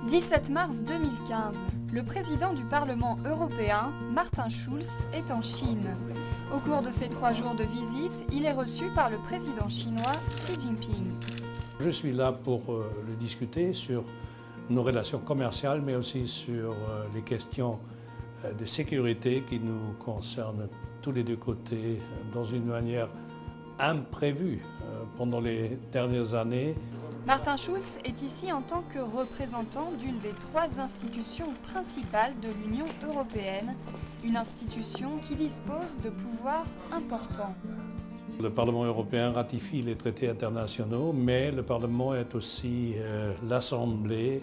17 mars 2015, le président du Parlement européen, Martin Schulz, est en Chine. Au cours de ces 3 jours de visite, il est reçu par le président chinois Xi Jinping. Je suis là pour le discuter sur nos relations commerciales, mais aussi sur les questions de sécurité qui nous concernent tous les deux côtés dans une manière imprévue pendant les dernières années. Martin Schulz est ici en tant que représentant d'une des 3 institutions principales de l'Union européenne, une institution qui dispose de pouvoirs importants. Le Parlement européen ratifie les traités internationaux, mais le Parlement est aussi l'Assemblée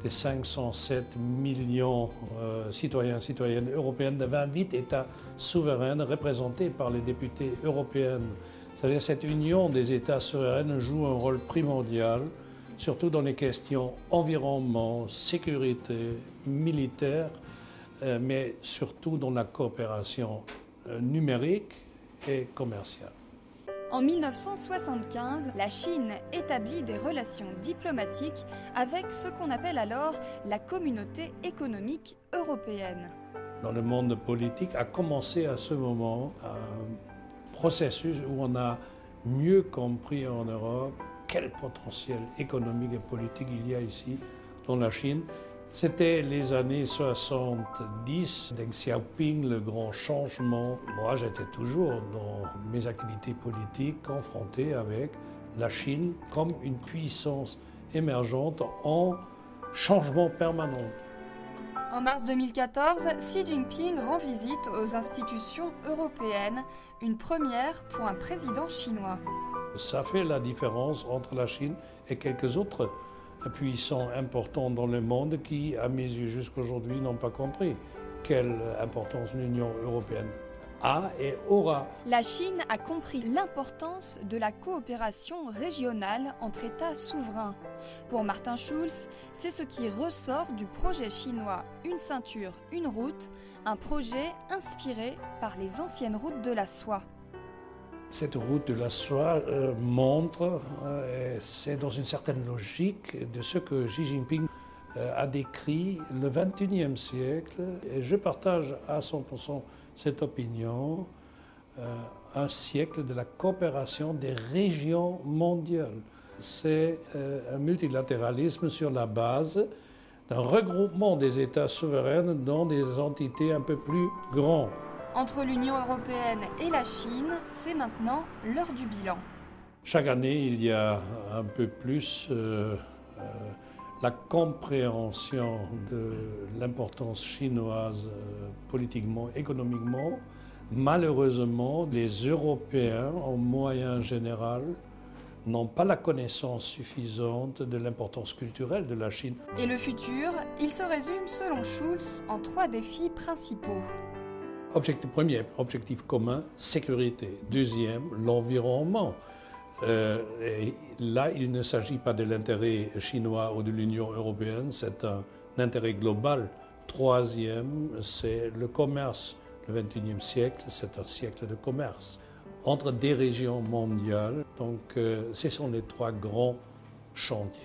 des 507 millions citoyens et citoyennes européennes de 28 États souverains représentés par les députés européens. C'est-à-dire que cette union des États souverains joue un rôle primordial, surtout dans les questions environnement, sécurité, militaire, mais surtout dans la coopération numérique et commerciale. En 1975, la Chine établit des relations diplomatiques avec ce qu'on appelle alors la Communauté économique européenne. Dans le monde politique a commencé à ce moment un processus où on a mieux compris en Europe quel potentiel économique et politique il y a ici dans la Chine. C'était les années 70, Deng Xiaoping, le grand changement. Moi, j'étais toujours dans mes activités politiques confronté avec la Chine comme une puissance émergente en changement permanent. En mars 2014, Xi Jinping rend visite aux institutions européennes, une première pour un président chinois. Ça fait la différence entre la Chine et quelques autres puissants importants dans le monde qui, à mes yeux jusqu'aujourd'hui, n'ont pas compris quelle importance l'Union européenne a et aura. La Chine a compris l'importance de la coopération régionale entre États souverains. Pour Martin Schulz, c'est ce qui ressort du projet chinois Une ceinture, une route, un projet inspiré par les anciennes routes de la soie. Cette route de la soie montre, c'est dans une certaine logique de ce que Xi Jinping a décrit le XXIe siècle. Et je partage à 100% cette opinion, un siècle de la coopération des régions mondiales. C'est un multilatéralisme sur la base d'un regroupement des États souverains dans des entités un peu plus grandes. Entre l'Union européenne et la Chine, c'est maintenant l'heure du bilan. Chaque année, il y a un peu plus la compréhension de l'importance chinoise politiquement, économiquement. Malheureusement, les Européens, en moyen général, n'ont pas la connaissance suffisante de l'importance culturelle de la Chine. Et le futur, il se résume selon Schulz en 3 défis principaux. Objectif premier, objectif commun, sécurité. Deuxième, l'environnement. Et là, il ne s'agit pas de l'intérêt chinois ou de l'Union européenne, c'est un intérêt global. Troisième, c'est le commerce. Le XXIe siècle, c'est un siècle de commerce entre des régions mondiales. Donc, ce sont les 3 grands chantiers.